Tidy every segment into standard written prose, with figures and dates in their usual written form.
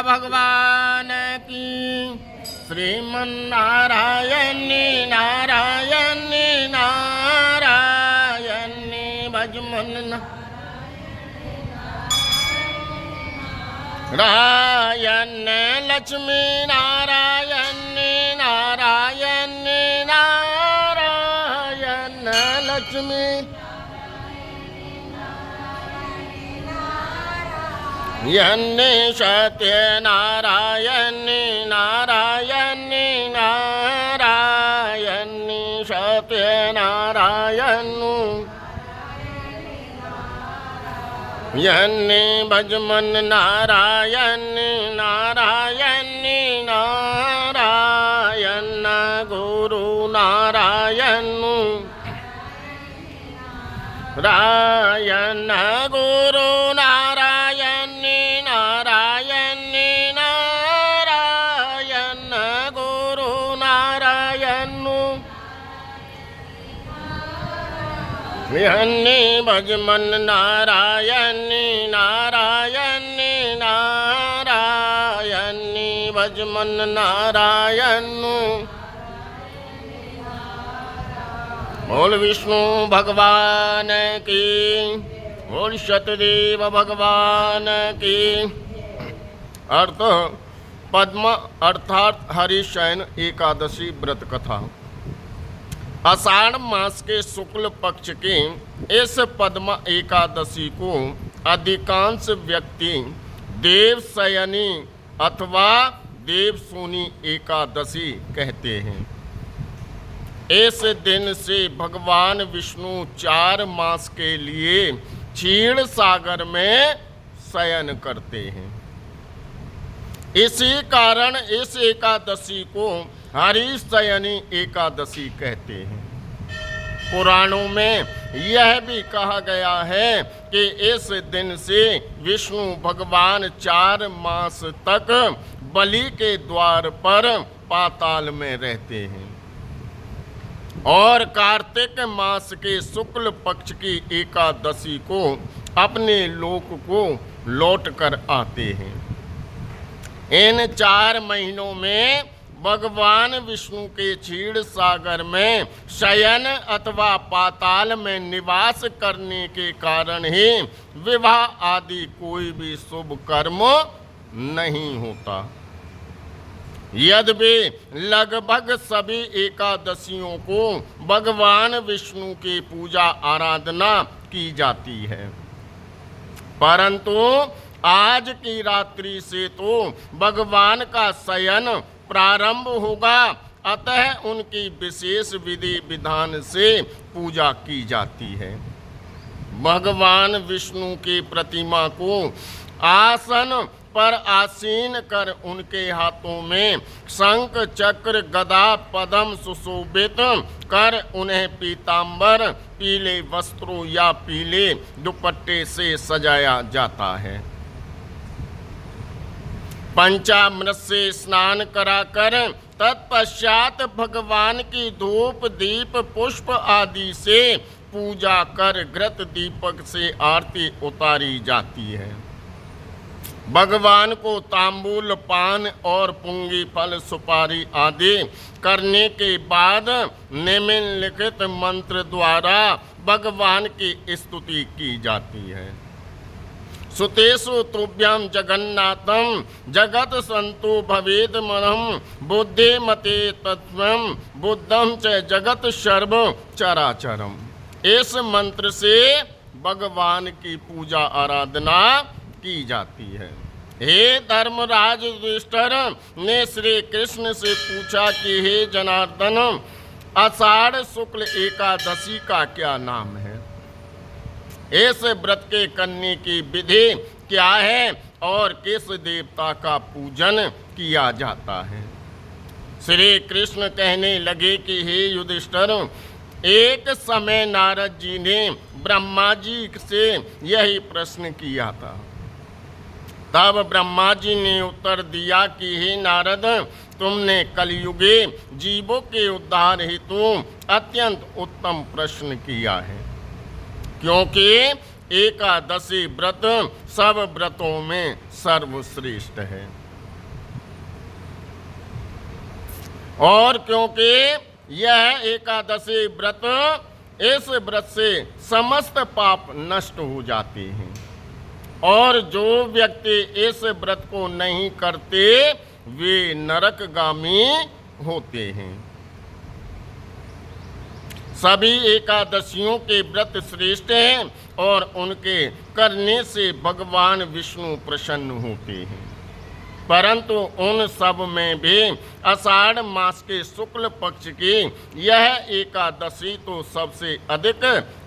भगवान की। श्रीमन्नारायण नारायण नारायण भजमन नारायण लक्ष्मी नारायण नारायण नारायण लक्ष्मी यन्ने सत्य नारायण नारायण नारायण सत्य नारायण यन्ने भजमन नारायण नारायण नारायण गुरु नारायण रायण गुरु नारायण नारायण नारायण गुरु नारायण यन्ने भजमन नारायण नारायण नारायण भजमन नारायण। बोल विष्णु भगवान की, बोल सतदेव भगवान की। अर्थ पद्म अर्थात हरिशयन एकादशी व्रत कथा। आषाढ़ मास के शुक्ल पक्ष के इस पद्म एकादशी को अधिकांश व्यक्ति देवशयनी अथवा देवसूनी एकादशी कहते हैं। इस दिन से भगवान विष्णु 4 मास के लिए क्षीर सागर में शयन करते हैं। इसी कारण इस एकादशी को हरिशयनी एकादशी कहते हैं। पुराणों में यह भी कहा गया है कि इस दिन से विष्णु भगवान 4 मास तक बलि के द्वार पर पाताल में रहते हैं और कार्तिक मास के शुक्ल पक्ष की एकादशी को अपने लोक को लौट कर आते हैं। इन 4 महीनों में भगवान विष्णु के क्षीर सागर में शयन अथवा पाताल में निवास करने के कारण ही विवाह आदि कोई भी शुभ कर्म नहीं होता। यद्यपि लगभग सभी एकादशियों को भगवान विष्णु की पूजा आराधना की जाती है, परंतु आज की रात्रि से तो भगवान का शयन प्रारंभ होगा, अतः उनकी विशेष विधि विधान से पूजा की जाती है। भगवान विष्णु की प्रतिमा को आसन पर आसीन कर उनके हाथों में शंख चक्र गदा पद्म सुशोभित कर उन्हें पीतांबर पीले वस्त्रों या पीले दुपट्टे से सजाया जाता है। पंचामृत से स्नान कराकर तत्पश्चात भगवान की धूप दीप पुष्प आदि से पूजा कर घृत दीपक से आरती उतारी जाती है। भगवान को तांबूल पान और पुंगी फल सुपारी आदि करने के बाद निम्नलिखित मंत्र द्वारा भगवान की स्तुति की जाती है। सुतेषु तुभ्यं जगन्नाथं जगत संतो भवेद मनम बुद्धि मते तत्वं बुद्धं च जगत सर्व चराचरम। इस मंत्र से भगवान की पूजा आराधना की जाती है। हे धर्मराज युधिष्ठिर ने श्री कृष्ण से पूछा कि हे जनार्दन, आषाढ़ शुक्ल एकादशी का क्या नाम है? इस व्रत के करने की विधि क्या है और किस देवता का पूजन किया जाता है? श्री कृष्ण कहने लगे कि हे युधिष्ठिर, एक समय नारद जी ने ब्रह्मा जी से यही प्रश्न किया था। तब ब्रह्मा जी ने उत्तर दिया कि हे नारद, तुमने कलयुगे जीवों के उद्धार हेतु अत्यंत उत्तम प्रश्न किया है, क्योंकि एकादशी व्रत सब व्रतों में सर्वश्रेष्ठ है। और क्योंकि यह एकादशी व्रत, इस व्रत से समस्त पाप नष्ट हो जाते हैं, और जो व्यक्ति इस व्रत को नहीं करते वे नरकगामी होते हैं। सभी एकादशियों के व्रत श्रेष्ठ हैं और उनके करने से भगवान विष्णु प्रसन्न होते हैं, परंतु उन सब में भी आषाढ़ मास के शुक्ल पक्ष की यह एकादशी तो सबसे अधिक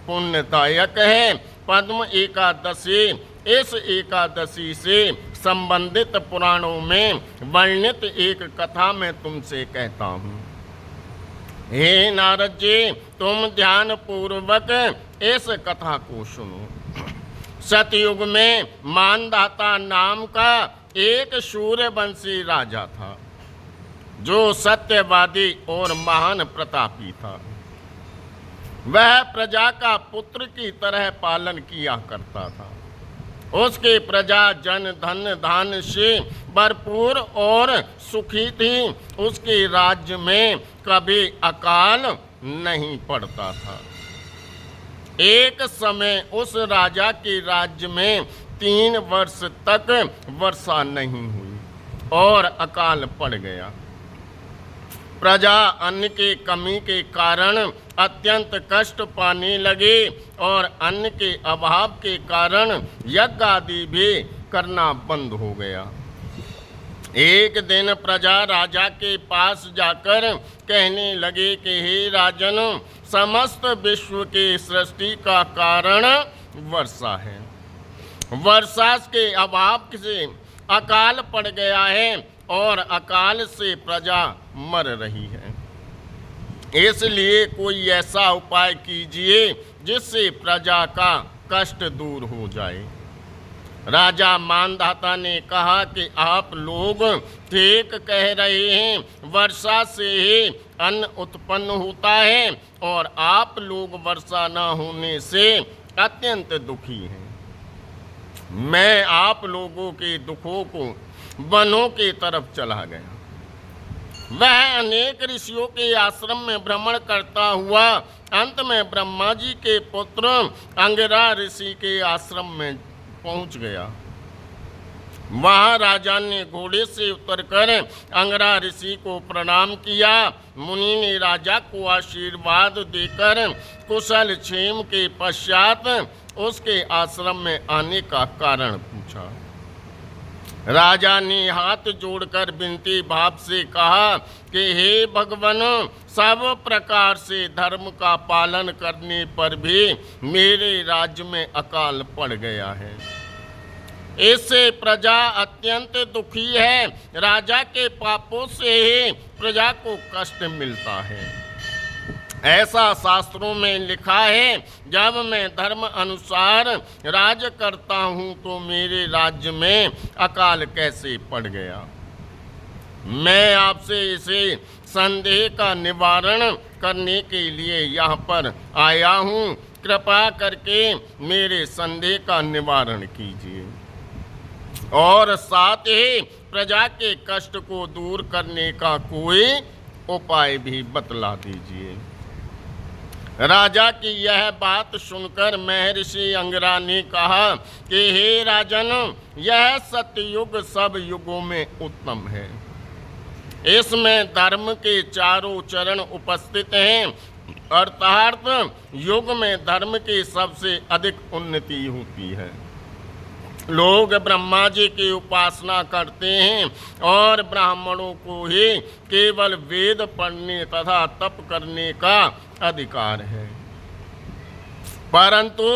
पुण्यदायक है। पद्म एकादशी, इस एकादशी से संबंधित पुराणों में वर्णित एक कथा मैं तुमसे कहता हूँ। हे नारद जी, तुम ध्यान पूर्वक इस कथा को सुनो। सतयुग में मानधाता नाम का एक सूर्यवंशी राजा था, जो सत्यवादी और महान प्रतापी था। वह प्रजा का पुत्र की तरह पालन किया करता था। उसकी प्रजा जन धन धान से भरपूर और सुखी थी। उसके राज्य में कभी अकाल नहीं पड़ता था। एक समय उस राजा के राज्य में 3 वर्ष तक वर्षा नहीं हुई और अकाल पड़ गया। प्रजा अन्न की कमी के कारण अत्यंत कष्ट पाने लगी और अन्न के अभाव के कारण यज्ञ आदि भी करना बंद हो गया। एक दिन प्रजा राजा के पास जाकर कहने लगे कि हे राजन, समस्त विश्व के सृष्टि का कारण वर्षा है। वर्षा के अभाव से अकाल पड़ गया है और अकाल से प्रजा मर रही है। इसलिए कोई ऐसा उपाय कीजिए जिससे प्रजा का कष्ट दूर हो जाए। राजा मानधाता ने कहा कि आप लोग ठीक कह रहे हैं, वर्षा से ही अन्न उत्पन्न होता है और आप लोग वर्षा न होने से अत्यंत दुखी हैं। मैं आप लोगों के दुखों को वनों की तरफ चला गया। वह अनेक ऋषियों के आश्रम में भ्रमण करता हुआ अंत में ब्रह्मा जी के पुत्र अंगिरा ऋषि के आश्रम में पहुंच गया। वहाँ राजा ने घोड़े से उतरकर अंगिरा ऋषि को प्रणाम किया। मुनि ने राजा को आशीर्वाद देकर कुशल क्षेम के पश्चात उसके आश्रम में आने का कारण पूछा। राजा ने हाथ जोड़कर विनती भाव से कहा कि हे भगवान, सब प्रकार से धर्म का पालन करने पर भी मेरे राज्य में अकाल पड़ गया है। इससे प्रजा अत्यंत दुखी है। राजा के पापों से ही प्रजा को कष्ट मिलता है। ऐसा शास्त्रों में लिखा है, जब मैं धर्म अनुसार राज करता हूँ तो मेरे राज्य में अकाल कैसे पड़ गया। मैं आपसे इसे संदेह का निवारण करने के लिए यहाँ पर आया हूँ। कृपा करके मेरे संदेह का निवारण कीजिए और साथ ही प्रजा के कष्ट को दूर करने का कोई उपाय भी बतला दीजिए। राजा की यह बात सुनकर महर्षि अंगिरा ने कहा कि हे राजन, यह सत्ययुग सब युगों में उत्तम है। इसमें धर्म के चारों चरण उपस्थित हैं, अर्थात युग में धर्म की सबसे अधिक उन्नति होती है। लोग ब्रह्मा जी की उपासना करते हैं और ब्राह्मणों को ही केवल वेद पढ़ने तथा तप करने का अधिकार है। परंतु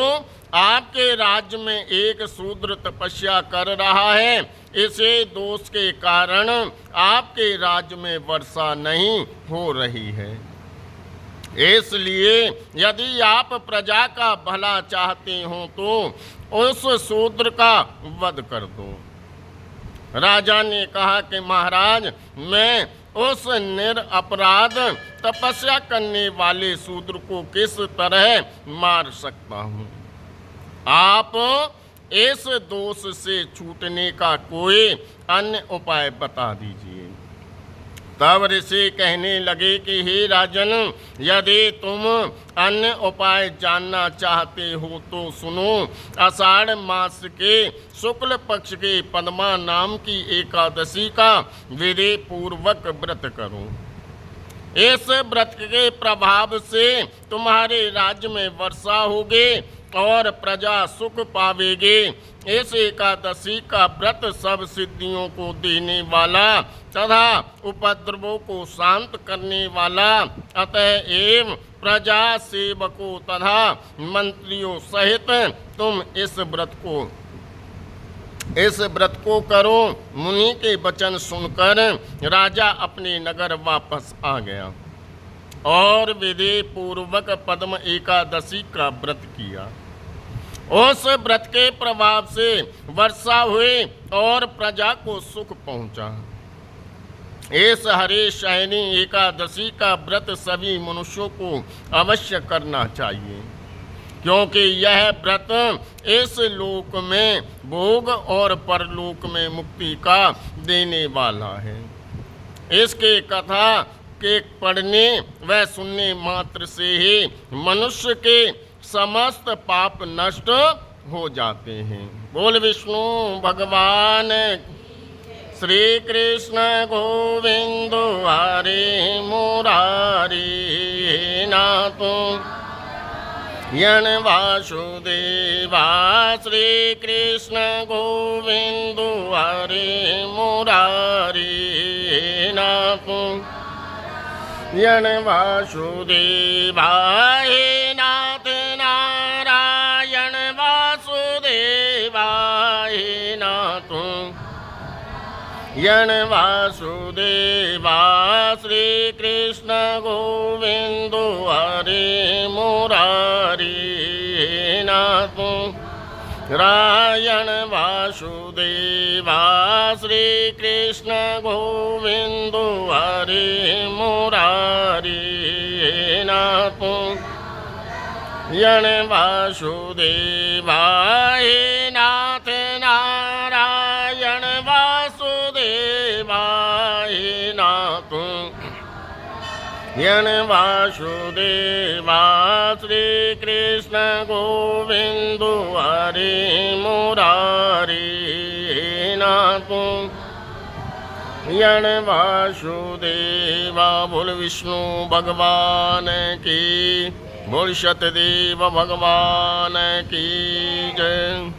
आपके राज्य में एक शूद्र तपस्या कर रहा है। इसे दोष के कारण आपके राज्य में वर्षा नहीं हो रही है। इसलिए यदि आप प्रजा का भला चाहते हो तो उस शूद्र का वध कर दो। राजा ने कहा कि महाराज, मैं उस निरपराध तपस्या करने वाले शूद्र को किस तरह मार सकता हूँ। आप इस दोष से छूटने का कोई अन्य उपाय बता दीजिए। तब ऋषि कहने लगे कि हे राजन, यदि तुम अन्य उपाय जानना चाहते हो तो सुनो। आषाढ़ मास के शुक्ल पक्ष के पद्मा नाम की एकादशी का विधि पूर्वक व्रत करो। इस व्रत के प्रभाव से तुम्हारे राज्य में वर्षा होगी और प्रजा सुख पावेगी। इस एकादशी का व्रत सब सिद्धियों को देने वाला तथा उपद्रवों को शांत करने वाला, अतएव प्रजा सेवकों तथा मंत्रियों सहित तुम इस व्रत को करो। मुनि के वचन सुनकर राजा अपने नगर वापस आ गया और विधि पूर्वक पद्म एकादशी का व्रत किया। उस व्रत के प्रभाव से वर्षा हुई और प्रजा को सुख पहुंचा। इस हरे शयनी एकादशी का व्रत सभी मनुष्यों को अवश्य करना चाहिए, क्योंकि यह व्रत इस लोक में भोग और परलोक में मुक्ति का देने वाला है। इसके कथा के पढ़ने व सुनने मात्र से ही मनुष्य के समस्त पाप नष्ट हो जाते हैं। बोल विष्णु भगवान श्री कृष्ण गोविंद हरे मुरारी नाथ यन वासुदेवा श्री कृष्ण गोविंद हरे मुरारी नाथ यन वासुदेवा हे नाथ नारायण वासुदेवा हे नाथ यन वासुदेवा श्री कृष्ण गोविंद हरे मुरारी नाथ रायण वासुदेवा श्री कृष्ण गोविंद हरे मुरारी नाथ यन वासुदेवा हे नाथ नारायण वासुदेवा हे नाथ यन वासुदेवा श्री कृष्ण गोविंद हरे मुरारी नाथ यन वासुदेवा। बोल विष्णु भगवान की, बोल सतदेव भगवान की जय।